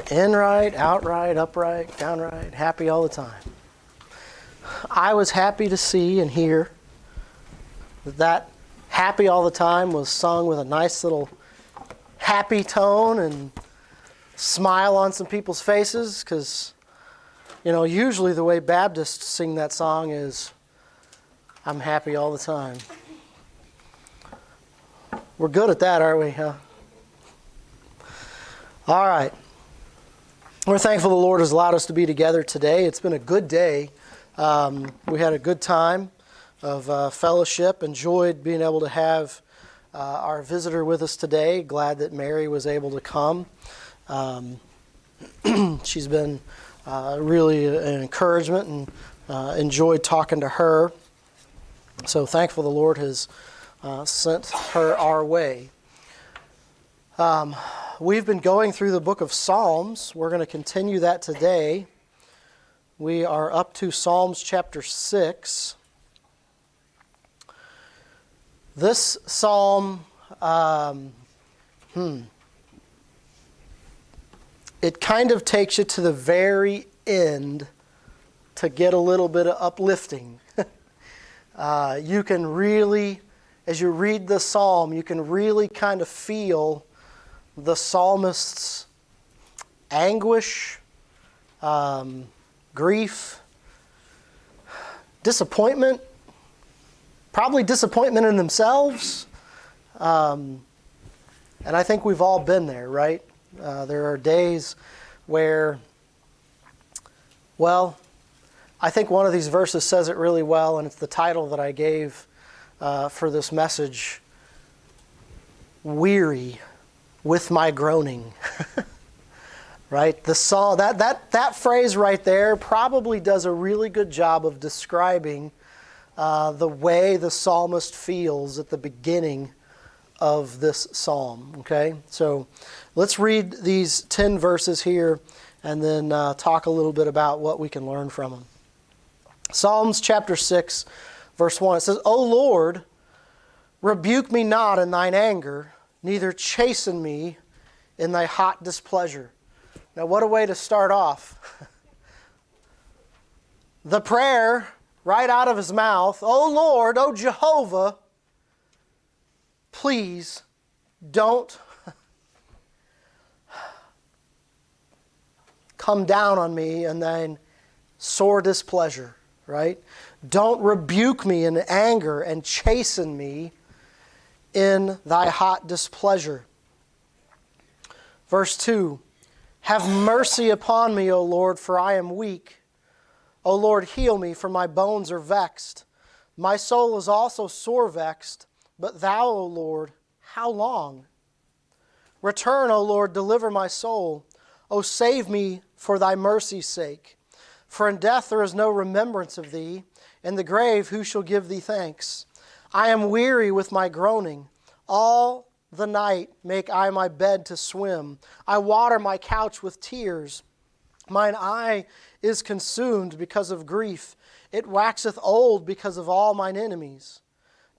In right, out right, upright, downright, happy all the time. I was happy to see and hear that happy all the time was sung with a nice little happy tone and smile on some people's faces, because, usually the way Baptists sing that song is, I'm happy all the time. We're good at that, aren't we, huh? All right. We're thankful the Lord has allowed us to be together today. It's been a good day. We had a good time of fellowship. Enjoyed being able to have our visitor with us today. Glad that Mary was able to come. She's been really an encouragement, and enjoyed talking to her. So thankful the Lord has sent her our way. We've been going through the book of Psalms. We're going to continue that today. We are up to Psalms chapter 6. This psalm, it kind of takes you to the very end to get a little bit of uplifting. You can really, as you read the psalm, you can really kind of feel the psalmist's anguish, grief, disappointment, probably disappointment in themselves. And I think we've all been there, right? There are days where, I think one of these verses says it really well, and it's the title that I gave for this message, Weary with my groaning. Right? The song, that phrase right there probably does a really good job of describing the way the psalmist feels at the beginning of this psalm. Okay? So let's read these 10 verses here and then talk a little bit about what we can learn from them. Psalms chapter 6, verse 1. It says, O Lord, rebuke me not in thine anger, neither chasten me in thy hot displeasure. Now, what a way to start off. The prayer right out of his mouth, O Lord, O Jehovah, please don't come down on me in thine sore displeasure, right? Don't rebuke me in anger and chasten me in thy hot displeasure. Verse 2, have mercy upon me, O Lord, for I am weak. O Lord, heal me, for my bones are vexed. My soul is also sore vexed, but thou, O Lord, how long? Return, O Lord, deliver my soul. O save me for thy mercy's sake. For in death there is no remembrance of thee. In the grave who shall give thee thanks? I am weary with my groaning. All the night make I my bed to swim. I water my couch with tears. Mine eye is consumed because of grief. It waxeth old because of all mine enemies.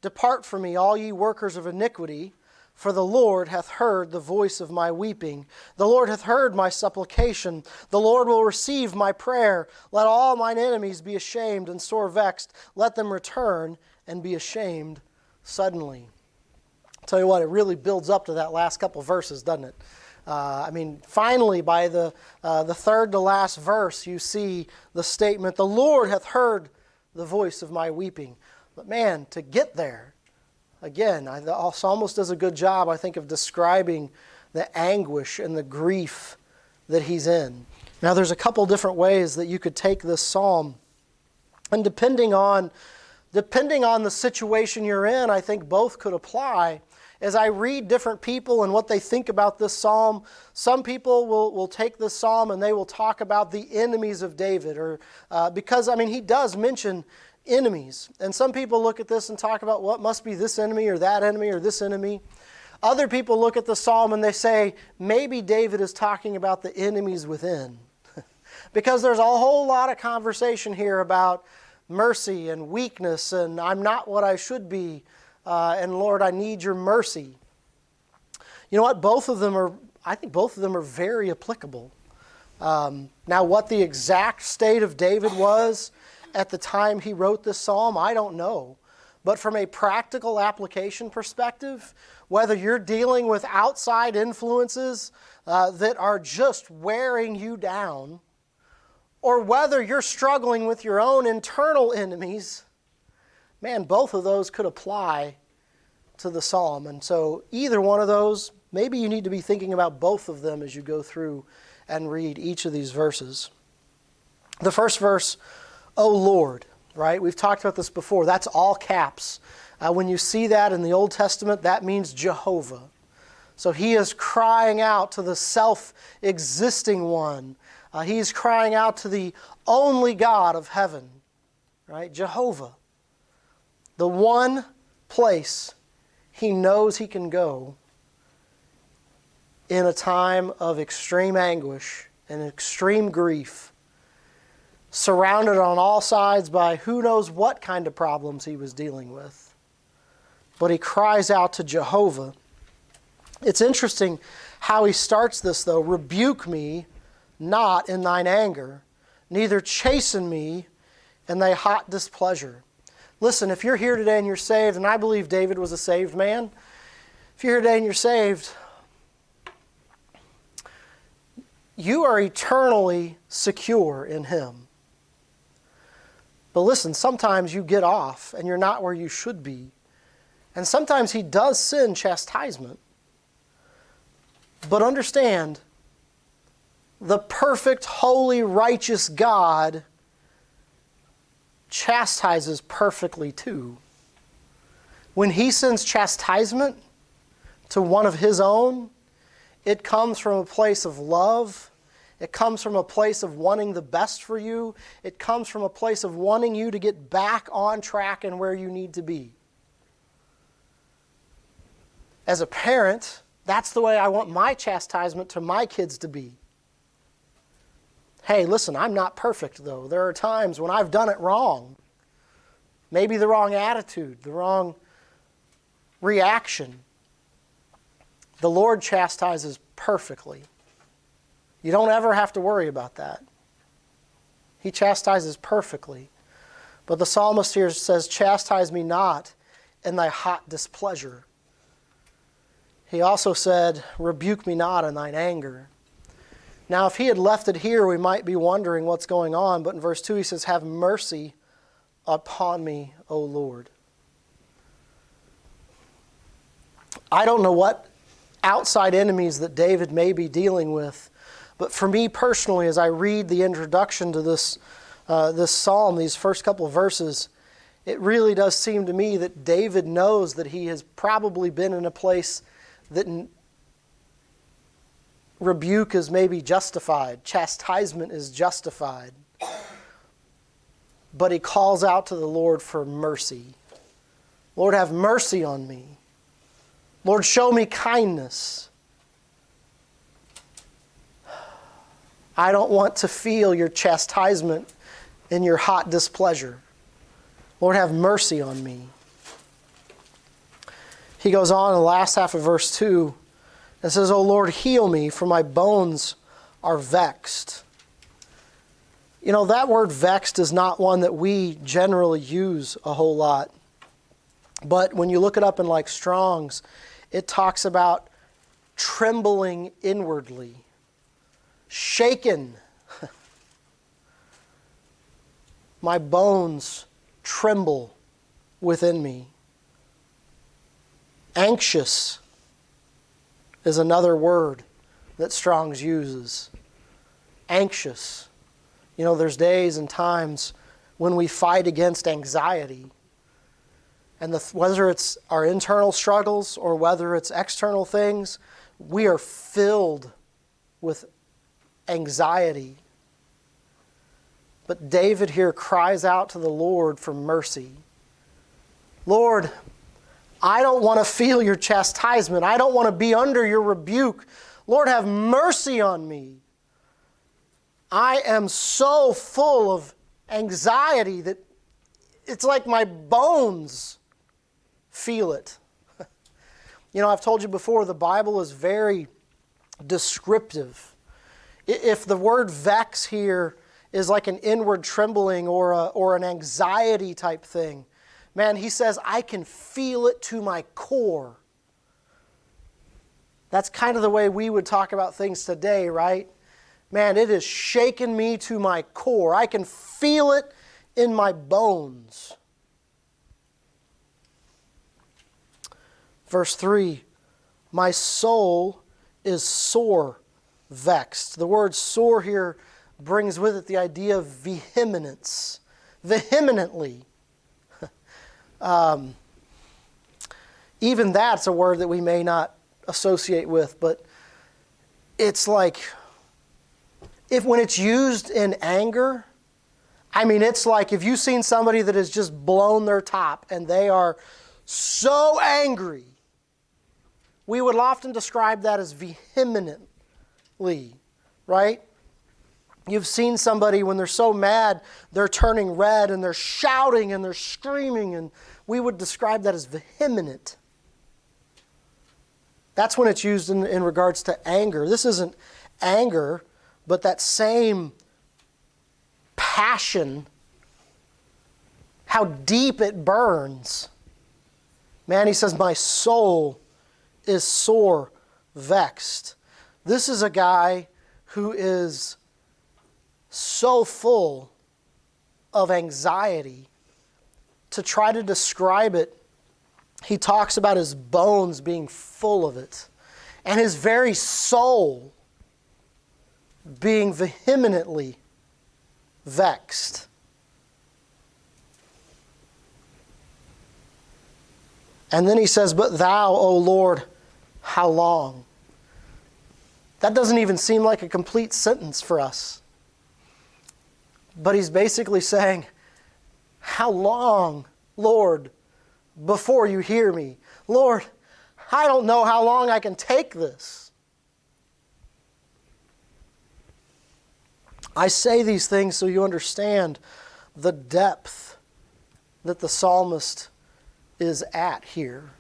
Depart from me, all ye workers of iniquity, for the Lord hath heard the voice of my weeping. The Lord hath heard my supplication. The Lord will receive my prayer. Let all mine enemies be ashamed and sore vexed. Let them return and be ashamed suddenly. I'll tell you what, it really builds up to that last couple verses, doesn't it? Finally, by the third to last verse, you see the statement, the Lord hath heard the voice of my weeping. But man, to get there, again, the psalmist does a good job, I think, of describing the anguish and the grief that he's in. Now, there's a couple different ways that you could take this psalm. And depending on the situation you're in, I think both could apply. As I read different people and what they think about this psalm, some people will take this psalm and they will talk about the enemies of David, or because he does mention enemies. And some people look at this and talk about what must be this enemy or that enemy or this enemy. Other people look at the psalm and they say, maybe David is talking about the enemies within. Because there's a whole lot of conversation here about mercy and weakness and I'm not what I should be. And Lord, I need your mercy. You know what? I think both of them are very applicable. Now, what the exact state of David was at the time he wrote this psalm, I don't know. But from a practical application perspective, whether you're dealing with outside influences that are just wearing you down, or whether you're struggling with your own internal enemies, man, both of those could apply to the psalm. And so either one of those, maybe you need to be thinking about both of them as you go through and read each of these verses. The first verse, O Lord, right? We've talked about this before. That's all caps. When you see that in the Old Testament, that means Jehovah. So he is crying out to the self-existing one. He's crying out to the only God of heaven, right? Jehovah. The one place he knows he can go in a time of extreme anguish and extreme grief, surrounded on all sides by who knows what kind of problems he was dealing with. But he cries out to Jehovah. It's interesting how he starts this, though. Rebuke me not in thine anger, neither chasten me in thy hot displeasure. Listen, if you're here today and you're saved, and I believe David was a saved man, if you're here today and you're saved, you are eternally secure in him. But listen, sometimes you get off and you're not where you should be. And sometimes he does send chastisement. But understand, the perfect, holy, righteous God chastises perfectly too. When he sends chastisement to one of his own, it comes from a place of love. It comes from a place of wanting the best for you. It comes from a place of wanting you to get back on track and where you need to be. As a parent, that's the way I want my chastisement to my kids to be. Hey, listen, I'm not perfect, though. There are times when I've done it wrong. Maybe the wrong attitude, the wrong reaction. The Lord chastises perfectly. You don't ever have to worry about that. He chastises perfectly. But the psalmist here says, chastise me not in thy hot displeasure. He also said, rebuke me not in thine anger. Now, if he had left it here, we might be wondering what's going on. But in verse 2, he says, have mercy upon me, O Lord. I don't know what outside enemies that David may be dealing with. But for me personally, as I read the introduction to this psalm, these first couple of verses, it really does seem to me that David knows that he has probably been in a place that rebuke is maybe justified, chastisement is justified. But he calls out to the Lord for mercy. Lord, have mercy on me. Lord, show me kindness. I don't want to feel your chastisement and your hot displeasure. Lord, have mercy on me. He goes on in the last half of verse 2 and says, O Lord, heal me, for my bones are vexed. You know, that word vexed is not one that we generally use a whole lot. But when you look it up in like Strong's, it talks about trembling inwardly, shaken. My bones tremble within me. Anxious is another word that Strong's uses. Anxious. You know, there's days and times when we fight against anxiety. And whether it's our internal struggles or whether it's external things, we are filled with anxiety. But David here cries out to the Lord for mercy. Lord, I don't want to feel your chastisement. I don't want to be under your rebuke. Lord, have mercy on me. I am so full of anxiety that it's like my bones feel it. You know, I've told you before, the Bible is very descriptive If the word vex here is like an inward trembling or an anxiety type thing, man, he says, I can feel it to my core. That's kind of the way we would talk about things today, right? Man, it has shaken me to my core. I can feel it in my bones. Verse 3, my soul is sore vexed. The word sore here brings with it the idea of vehemence. Vehemently. Even that's a word that we may not associate with, but it's like, when it's used in anger, I mean, it's like if you've seen somebody that has just blown their top and they are so angry, we would often describe that as vehemently, right? You've seen somebody when they're so mad, they're turning red and they're shouting and they're screaming, and we would describe that as vehement. That's when it's used in regards to anger. This isn't anger, but that same passion, how deep it burns. Man, he says, my soul is sore vexed. This is a guy who is so full of anxiety. To try to describe it, he talks about his bones being full of it, and his very soul being vehemently vexed. And then he says, but thou, O Lord, how long? That doesn't even seem like a complete sentence for us. But he's basically saying, how long, Lord, before you hear me? Lord, I don't know how long I can take this. I say these things so you understand the depth that the psalmist is at here,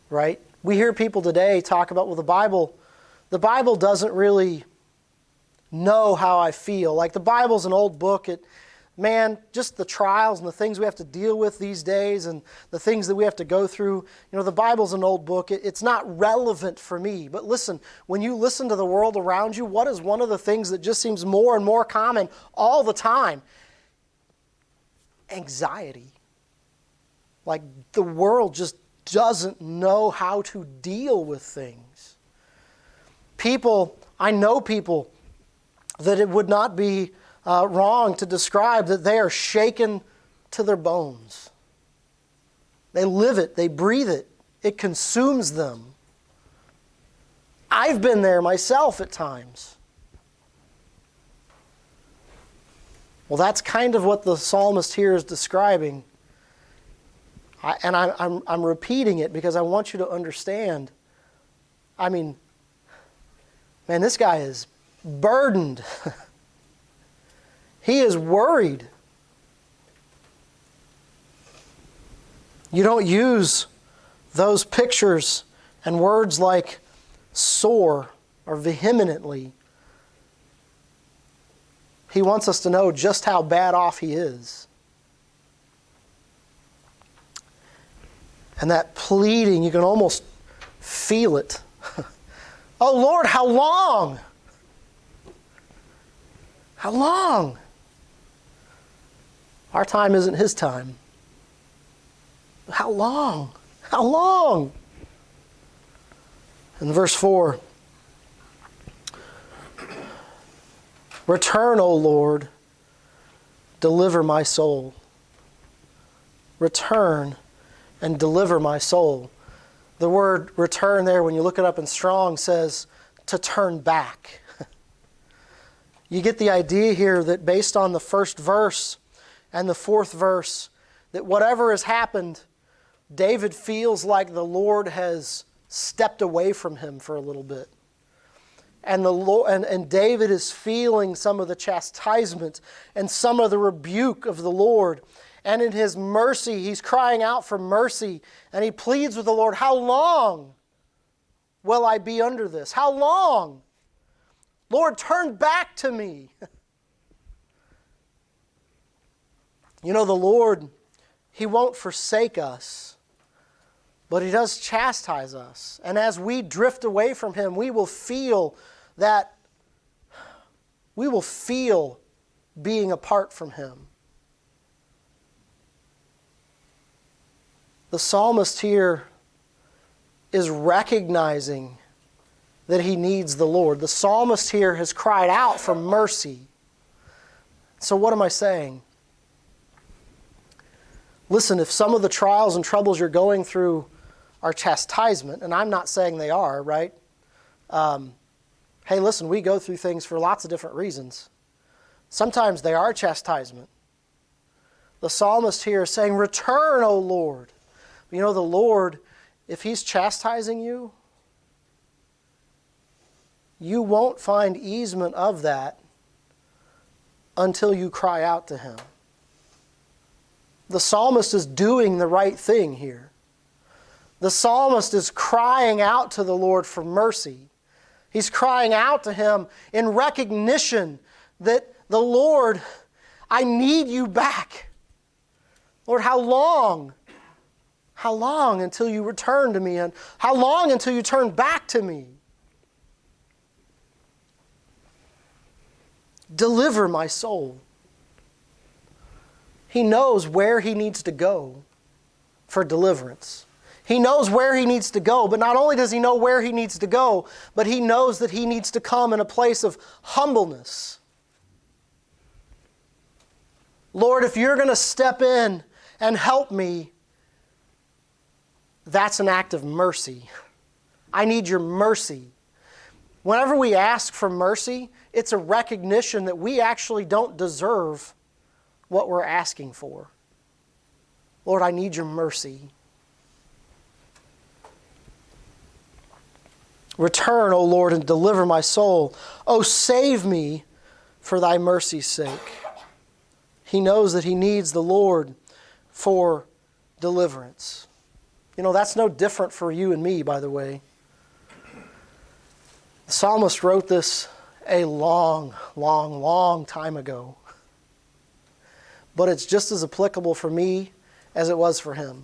right? We hear people today talk about, well, the Bible doesn't really know how I feel. Like the Bible's an old book. Just the trials and the things we have to deal with these days and the things that we have to go through. The Bible's an old book. It's not relevant for me. But listen, when you listen to the world around you, what is one of the things that just seems more and more common all the time? Anxiety. Like the world just doesn't know how to deal with things. I know people that it would not be wrong to describe that they are shaken to their bones. They live it, they breathe it, it consumes them. I've been there myself at times. Well, that's kind of what the psalmist here is describing. I'm repeating it because I want you to understand. I mean, man, this guy is burdened. He is worried. You don't use those pictures and words like sore or vehemently. He wants us to know just how bad off he is. And that pleading, you can almost feel it. Oh Lord, how long? How long? Our time isn't his time. How long? How long? In verse 4, return, O Lord, deliver my soul. Return and deliver my soul. The word return there, when you look it up in Strong, says to turn back. You get the idea here that based on the first verse and the fourth verse, that whatever has happened, David feels like the Lord has stepped away from him for a little bit. And the Lord, and David is feeling some of the chastisement and some of the rebuke of the Lord. And in his mercy, he's crying out for mercy. And he pleads with the Lord, how long will I be under this? How long? Lord, turn back to me. You know, the Lord, He won't forsake us, but He does chastise us. And as we drift away from Him, we will feel being apart from Him. The psalmist here is recognizing that he needs the Lord. The psalmist here has cried out for mercy. So what am I saying? Listen, if some of the trials and troubles you're going through are chastisement, and I'm not saying they are, right? Hey, listen, we go through things for lots of different reasons. Sometimes they are chastisement. The psalmist here is saying, return, O Lord. You know, the Lord, if He's chastising you, you won't find easement of that until you cry out to Him. The psalmist is doing the right thing here. The psalmist is crying out to the Lord for mercy. He's crying out to Him in recognition that the Lord, I need you back. Lord, how long? How long until you return to me? And how long until you turn back to me? Deliver my soul. He knows where he needs to go for deliverance. He knows where he needs to go, but not only does he know where he needs to go, but he knows that he needs to come in a place of humbleness. Lord, if you're going to step in and help me, that's an act of mercy. I need your mercy. Whenever we ask for mercy, it's a recognition that we actually don't deserve what we're asking for. Lord, I need your mercy. Return, O Lord, and deliver my soul. O save me for thy mercy's sake. He knows that he needs the Lord for deliverance. You know, that's no different for you and me, by the way. The psalmist wrote this a long, long, long time ago. But it's just as applicable for me as it was for him.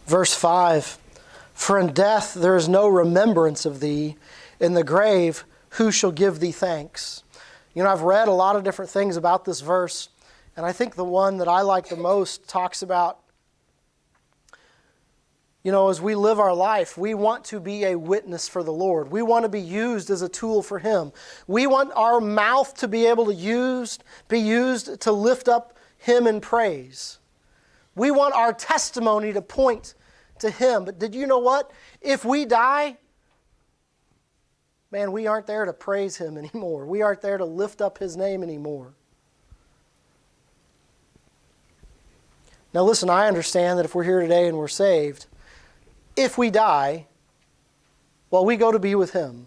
Verse 5, for in death there is no remembrance of thee. In the grave, who shall give thee thanks? You know, I've read a lot of different things about this verse, and I think the one that I like the most talks about, you know, as we live our life, we want to be a witness for the Lord. We want to be used as a tool for Him. We want our mouth to be able to be used to lift up Him in praise. We want our testimony to point to Him. But did you know what? If we die, man, we aren't there to praise Him anymore. We aren't there to lift up His name anymore. Now listen, I understand that if we're here today and we're saved, if we die, well, we go to be with Him.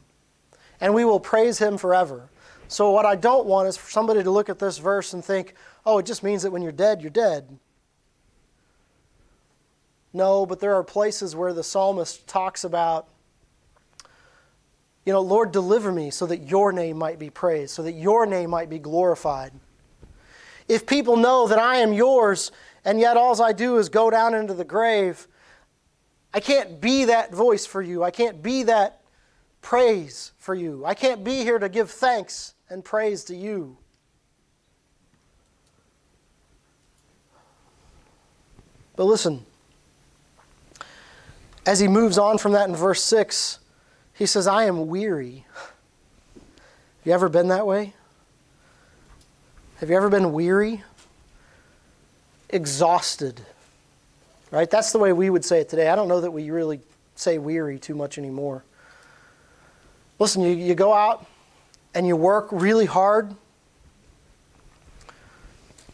And we will praise Him forever. So what I don't want is for somebody to look at this verse and think, oh, it just means that when you're dead, you're dead. No, but there are places where the psalmist talks about, you know, Lord, deliver me so that your name might be praised, so that your name might be glorified. If people know that I am yours, and yet all I do is go down into the grave, I can't be that voice for you. I can't be that praise for you. I can't be here to give thanks and praise to you. But listen, as he moves on from that in verse 6, he says, I am weary. Have you ever been that way? Have you ever been weary? Exhausted. Right? That's the way we would say it today. I don't know that we really say weary too much anymore. Listen, you go out and you work really hard,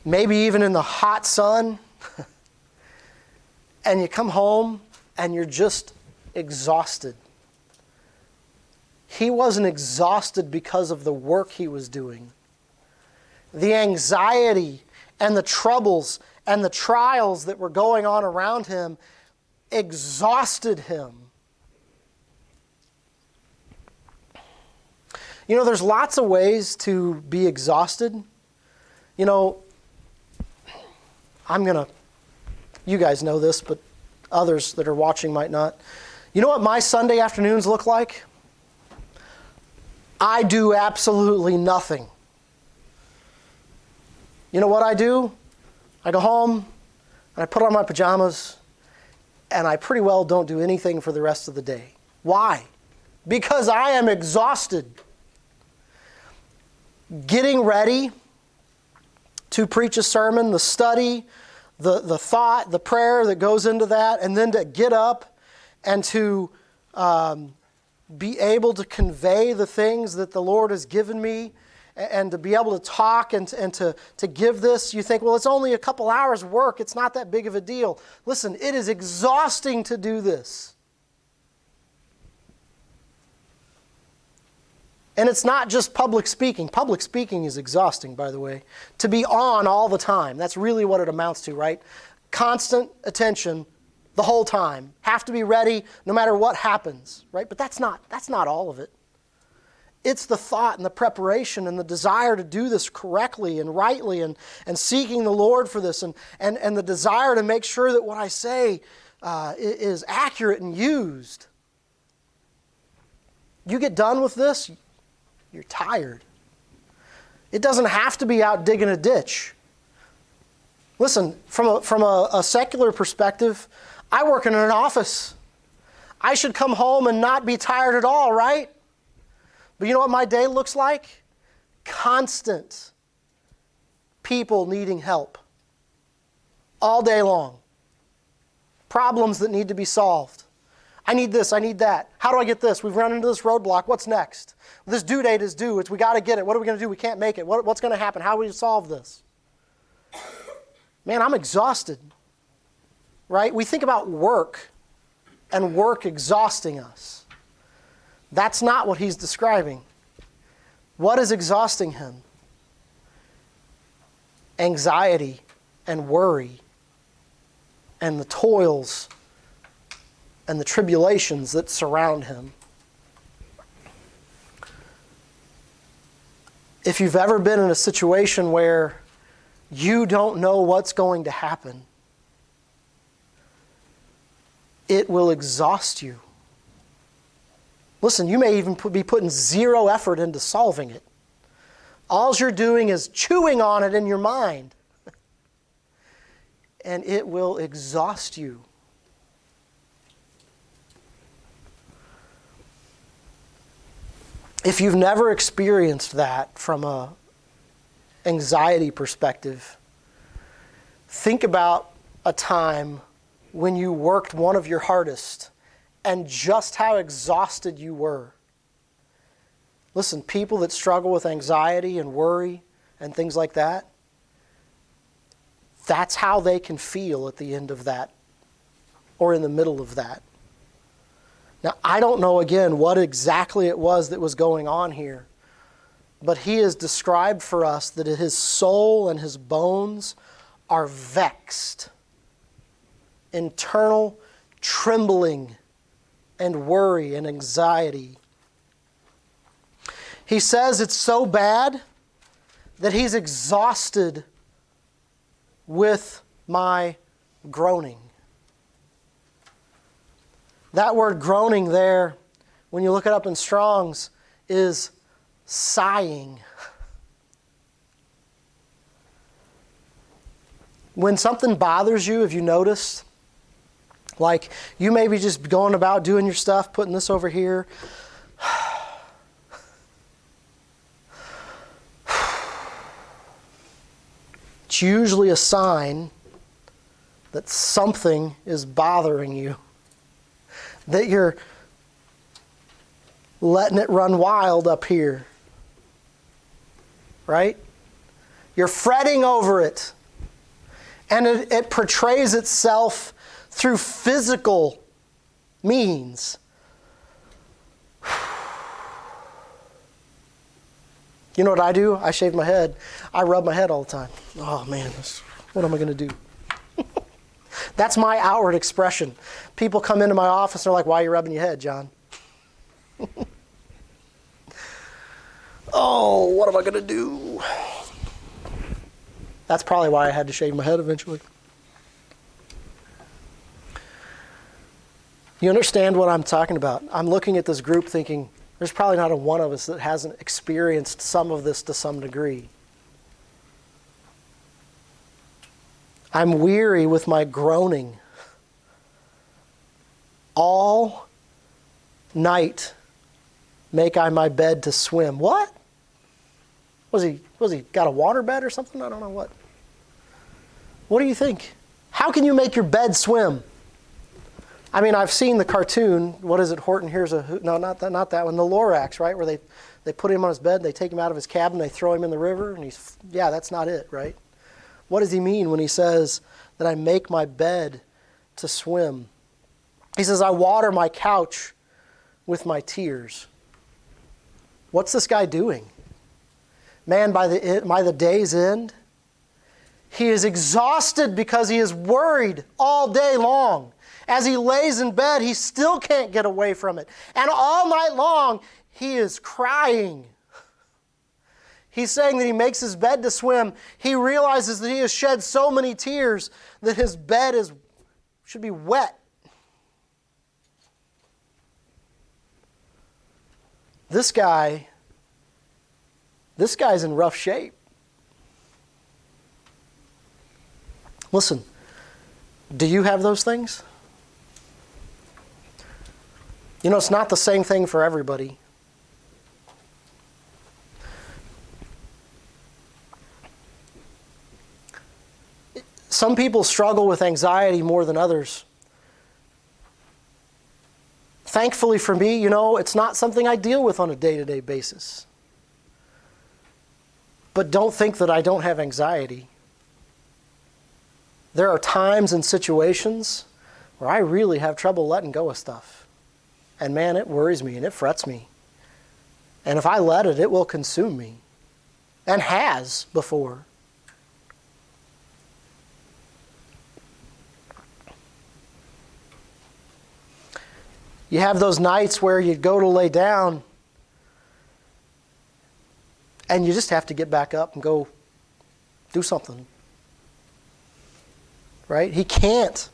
maybe even in the hot sun, and you come home and you're just exhausted. He wasn't exhausted because of the work he was doing. The anxiety and the troubles and the trials that were going on around him, exhausted him. You know, there's lots of ways to be exhausted. You know, you guys know this, but others that are watching might not. You know what my Sunday afternoons look like? I do absolutely nothing. You know what I do? I go home, and I put on my pajamas, and I pretty well don't do anything for the rest of the day. Why? Because I am exhausted. Getting ready to preach a sermon, the study, the thought, the prayer that goes into that, and then to get up and to be able to convey the things that the Lord has given me, and to be able to talk and to give this. You think, well, it's only a couple hours work. It's not that big of a deal. Listen, it is exhausting to do this. And it's not just public speaking. Public speaking is exhausting, by the way. To be on all the time. That's really what it amounts to, right? Constant attention the whole time. Have to be ready no matter what happens, right? But that's not all of it. It's the thought and the preparation and the desire to do this correctly and rightly, and seeking the Lord for this, and the desire to make sure that what I say is accurate and used. You get done with this, you're tired. It doesn't have to be out digging a ditch. Listen, from a secular perspective, I work in an office. I should come home and not be tired at all, right? But you know what my day looks like? Constant people needing help. All day long. Problems that need to be solved. I need this, I need that. How do I get this? We've run into this roadblock. What's next? This due date is due. We got to get it. What are we going to do? We can't make it. What's going to happen? How do we solve this? Man, I'm exhausted. Right? We think about work and work exhausting us. That's not what he's describing. What is exhausting him? Anxiety and worry and the toils and the tribulations that surround him. If you've ever been in a situation where you don't know what's going to happen, it will exhaust you. Listen, you may even be putting zero effort into solving it. All you're doing is chewing on it in your mind. And it will exhaust you. If you've never experienced that from an anxiety perspective, think about a time when you worked one of your hardest and just how exhausted you were. Listen, people that struggle with anxiety and worry and things like that, that's how they can feel at the end of that or in the middle of that. Now, I don't know, again, what exactly it was that was going on here, but he has described for us that his soul and his bones are vexed. Internal trembling and worry and anxiety. He says it's so bad that he's exhausted with my groaning. That word groaning there, when you look it up in Strong's, is sighing. When something bothers you, have you noticed? Like, you may be just going about doing your stuff, putting this over here. It's usually a sign that something is bothering you. That you're letting it run wild up here. Right? You're fretting over it. And it portrays itself through physical means. You know what I do? I shave my head. I rub my head all the time. Oh man, what am I going to do? That's my outward expression. People come into my office and they're like, why are you rubbing your head, John? Oh, what am I going to do? That's probably why I had to shave my head eventually. You understand what I'm talking about? I'm looking at this group thinking, there's probably not a one of us that hasn't experienced some of this to some degree. I'm weary with my groaning. All night make I my bed to swim. What? Was he got a water bed or something? I don't know what. What do you think? How can you make your bed swim? I mean, I've seen the cartoon. What is it? Horton Hears a Who? No, not that one. The Lorax, right? Where they put him on his bed, they take him out of his cabin, they throw him in the river, and that's not it, right? What does he mean when he says that I make my bed to swim? He says, I water my couch with my tears. What's this guy doing? Man, by the day's end, he is exhausted because he is worried all day long. As he lays in bed, he still can't get away from it. And all night long, he is crying. He's saying that he makes his bed to swim. He realizes that he has shed so many tears that his bed should be wet. This guy's in rough shape. Listen, do you have those things? You know, it's not the same thing for everybody. Some people struggle with anxiety more than others. Thankfully for me, you know, it's not something I deal with on a day-to-day basis. But don't think that I don't have anxiety. There are times and situations where I really have trouble letting go of stuff. And man, it worries me and it frets me. And if I let it, it will consume me. And has before. You have those nights where you go to lay down and you just have to get back up and go do something. Right? He can't.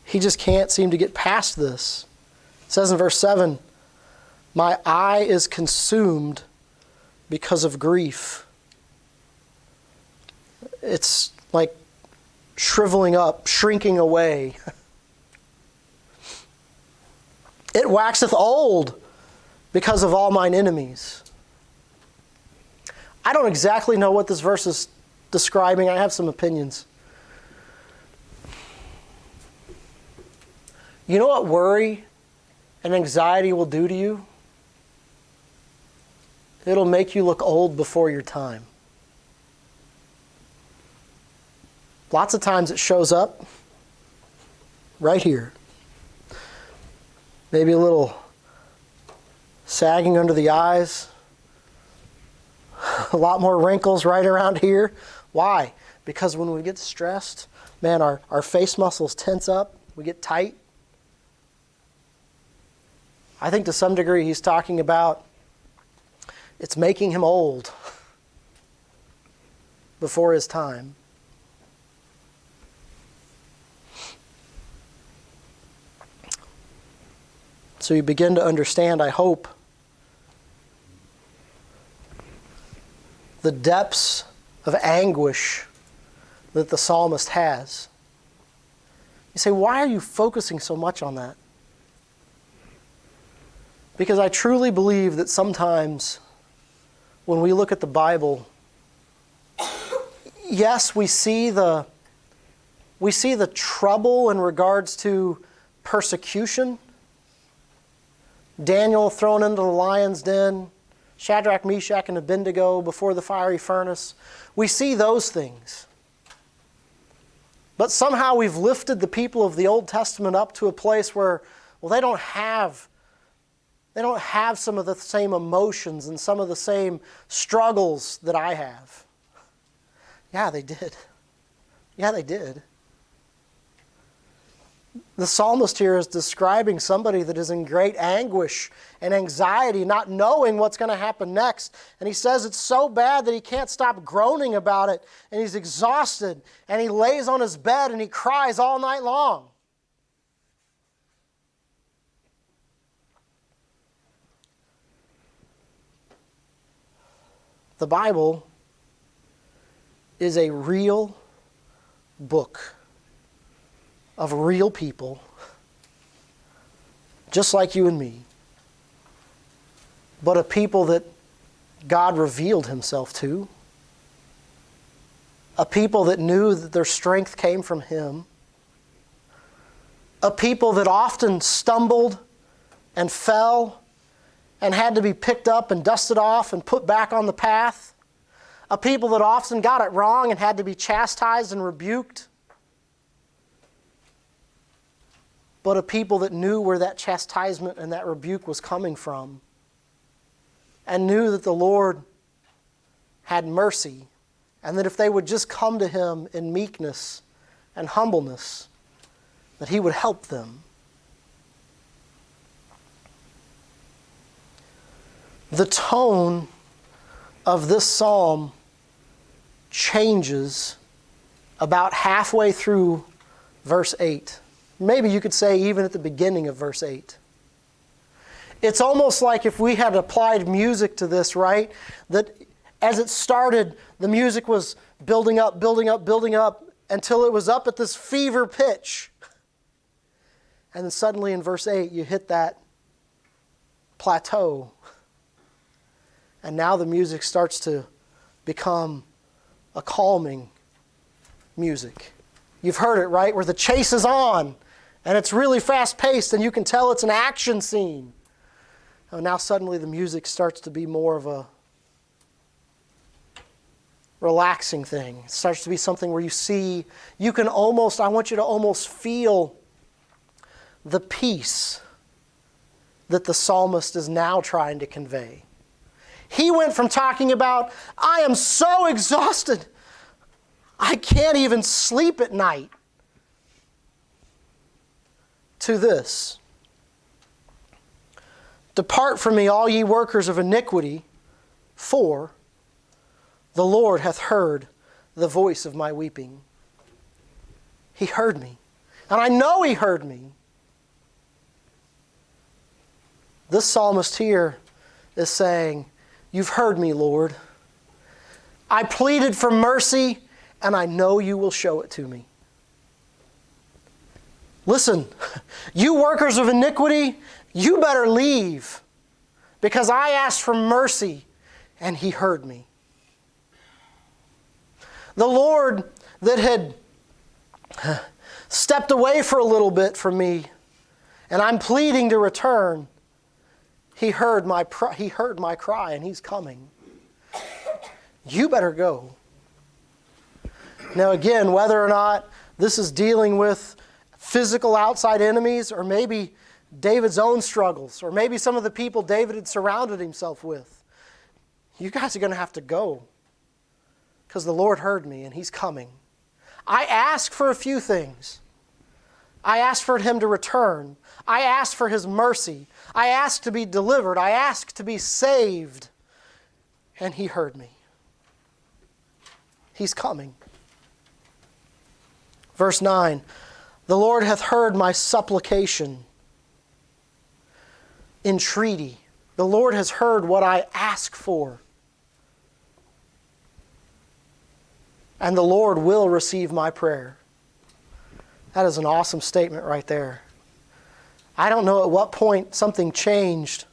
He just can't seem to get past this. It says in verse 7, my eye is consumed because of grief. It's like shriveling up, shrinking away. It waxeth old because of all mine enemies. I don't exactly know what this verse is describing. I have some opinions. You know what worry and anxiety will do to you? It'll make you look old before your time. Lots of times it shows up right here. Maybe a little sagging under the eyes. A lot more wrinkles right around here. Why? Because when we get stressed, man, our face muscles tense up. We get tight. I think to some degree he's talking about it's making him old before his time. So you begin to understand, I hope, the depths of anguish that the psalmist has. You say, why are you focusing so much on that? Because I truly believe that sometimes when we look at the Bible, yes, we see the trouble in regards to persecution. Daniel thrown into the lion's den, Shadrach, Meshach, and Abednego before the fiery furnace. We see those things. But somehow we've lifted the people of the Old Testament up to a place where, well, they don't have some of the same emotions and some of the same struggles that I have. Yeah, they did. Yeah, they did. The psalmist here is describing somebody that is in great anguish and anxiety, not knowing what's going to happen next. And he says it's so bad that he can't stop groaning about it, and he's exhausted, and he lays on his bed and he cries all night long. The Bible is a real book of real people, just like you and me, but a people that God revealed himself to, a people that knew that their strength came from him, a people that often stumbled and fell and had to be picked up and dusted off and put back on the path, a people that often got it wrong and had to be chastised and rebuked, but a people that knew where that chastisement and that rebuke was coming from, and knew that the Lord had mercy, and that if they would just come to him in meekness and humbleness, that he would help them. The tone of this psalm changes about halfway through verse 8. Maybe you could say even at the beginning of verse 8. It's almost like if we had applied music to this, right? That as it started, the music was building up, building up, building up until it was up at this fever pitch. And then suddenly in verse 8, you hit that plateau. And now the music starts to become a calming music. You've heard it, right? Where the chase is on, and it's really fast-paced, and you can tell it's an action scene. And now suddenly the music starts to be more of a relaxing thing. It starts to be something where I want you to almost feel the peace that the psalmist is now trying to convey. He went from talking about, I am so exhausted, I can't even sleep at night, to this. Depart from me, all ye workers of iniquity, for the Lord hath heard the voice of my weeping. He heard me. And I know he heard me. This psalmist here is saying, you've heard me, Lord. I pleaded for mercy, and I know you will show it to me. Listen, you workers of iniquity, you better leave, because I asked for mercy, and he heard me. The Lord that had stepped away for a little bit from me, and I'm pleading to return, He heard my cry, and he's coming. You better go. Now again, whether or not this is dealing with physical outside enemies, or maybe David's own struggles, or maybe some of the people David had surrounded himself with, you guys are going to have to go, because the Lord heard me, and he's coming. I asked for a few things. I asked for him to return. I asked for his mercy. I asked to be delivered. I asked to be saved. And he heard me. He's coming. Verse 9, the Lord hath heard my supplication, entreaty. The Lord has heard what I ask for. And the Lord will receive my prayer. That is an awesome statement right there. I don't know at what point something changed,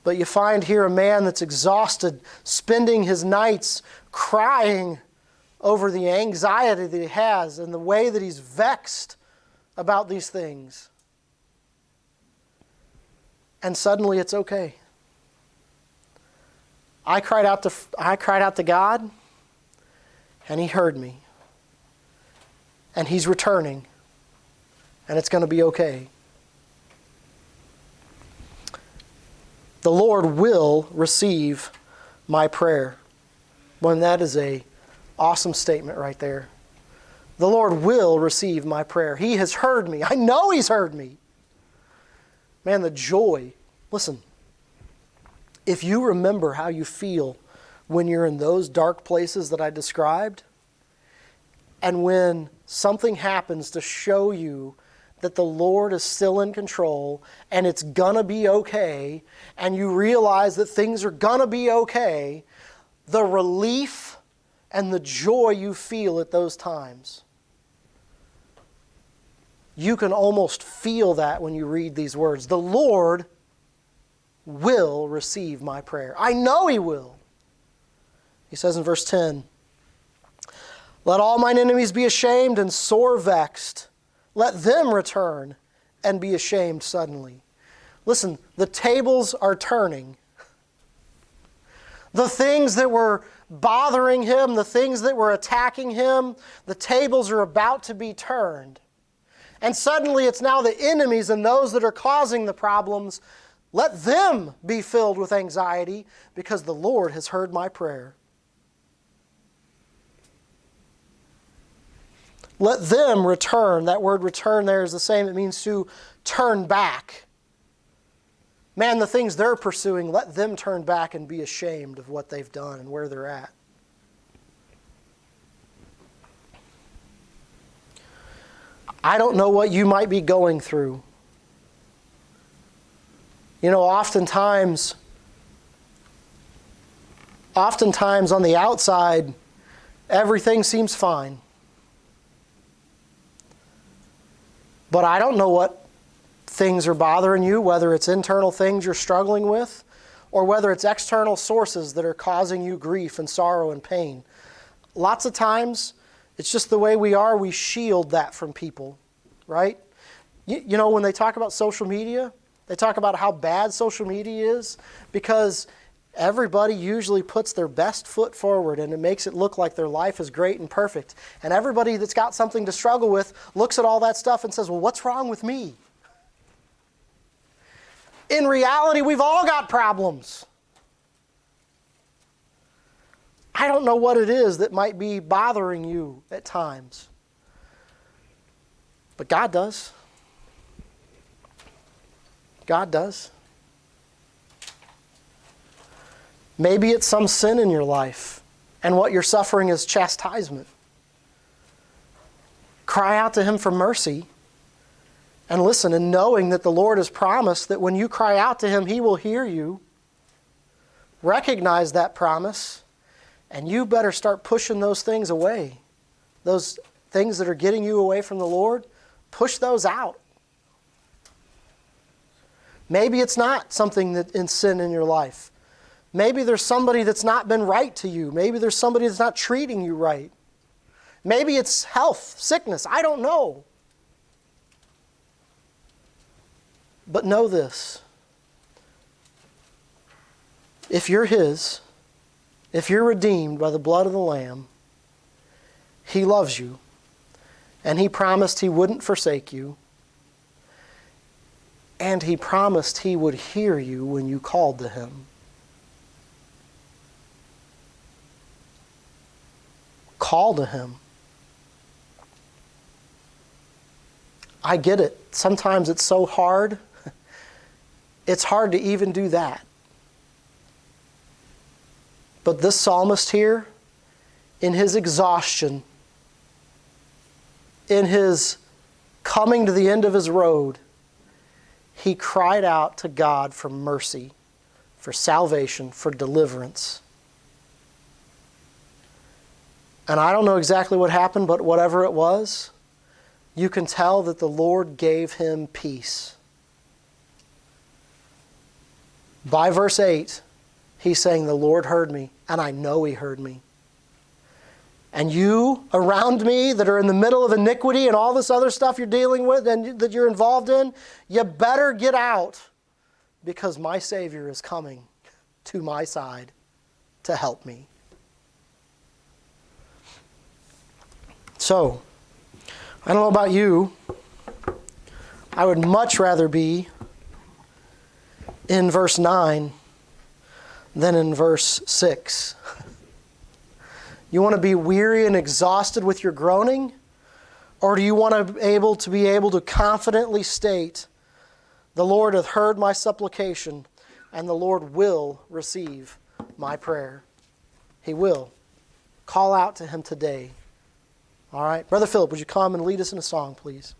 but you find here a man that's exhausted, spending his nights crying over the anxiety that he has and the way that he's vexed about these things. And suddenly it's okay. I cried out to God, and he heard me. And he's returning, and it's going to be okay. The Lord will receive my prayer. When that is a Awesome statement right there. The Lord will receive my prayer. He has heard me. I know He's heard me. Man, the joy. Listen, if you remember how you feel when you're in those dark places that I described, and when something happens to show you that the Lord is still in control and it's gonna be okay, and you realize that things are gonna be okay, the relief and the joy you feel at those times. You can almost feel that when you read these words. The Lord will receive my prayer. I know He will. He says in verse 10, let all mine enemies be ashamed and sore vexed. Let them return and be ashamed suddenly. Listen, the tables are turning. The things that were bothering him, the things that were attacking him, the tables are about to be turned. And suddenly it's now the enemies and those that are causing the problems. Let them be filled with anxiety because the Lord has heard my prayer. Let them return. That word return there is the same. It means to turn back. Man, the things they're pursuing, let them turn back and be ashamed of what they've done and where they're at. I don't know what you might be going through. You know, oftentimes on the outside, everything seems fine. But I don't know what things are bothering you, whether it's internal things you're struggling with, or whether it's external sources that are causing you grief and sorrow and pain. Lots of times, it's just the way we are, we shield that from people, right? You know, when they talk about social media, they talk about how bad social media is because everybody usually puts their best foot forward and it makes it look like their life is great and perfect. And everybody that's got something to struggle with looks at all that stuff and says, well, what's wrong with me? In reality, we've all got problems. I don't know what it is that might be bothering you at times. But God does. God does. Maybe it's some sin in your life, and what you're suffering is chastisement. Cry out to Him for mercy, and listen, and knowing that the Lord has promised that when you cry out to Him, He will hear you. Recognize that promise, and you better start pushing those things away. Those things that are getting you away from the Lord, push those out. Maybe it's not something that in sin in your life. Maybe there's somebody that's not been right to you. Maybe there's somebody that's not treating you right. Maybe it's health, sickness. I don't know. But know this. If you're His, if you're redeemed by the blood of the Lamb, He loves you. And He promised He wouldn't forsake you. And He promised He would hear you when you called to Him. Call to Him. I get it. Sometimes it's so hard. It's hard to even do that. But this psalmist here, in his exhaustion, in his coming to the end of his road, he cried out to God for mercy, for salvation, for deliverance. And I don't know exactly what happened, but whatever it was, you can tell that the Lord gave him peace. By verse 8, he's saying, the Lord heard me, and I know He heard me. And you around me that are in the middle of iniquity and all this other stuff you're dealing with and that you're involved in, you better get out because my Savior is coming to my side to help me. So, I don't know about you, I would much rather be in verse 9 than in verse 6. You want to be weary and exhausted with your groaning? Or do you want to be able to confidently state, the Lord hath heard my supplication, and the Lord will receive my prayer? He will. Call out to Him today. All right. Brother Philip, would you come and lead us in a song, please?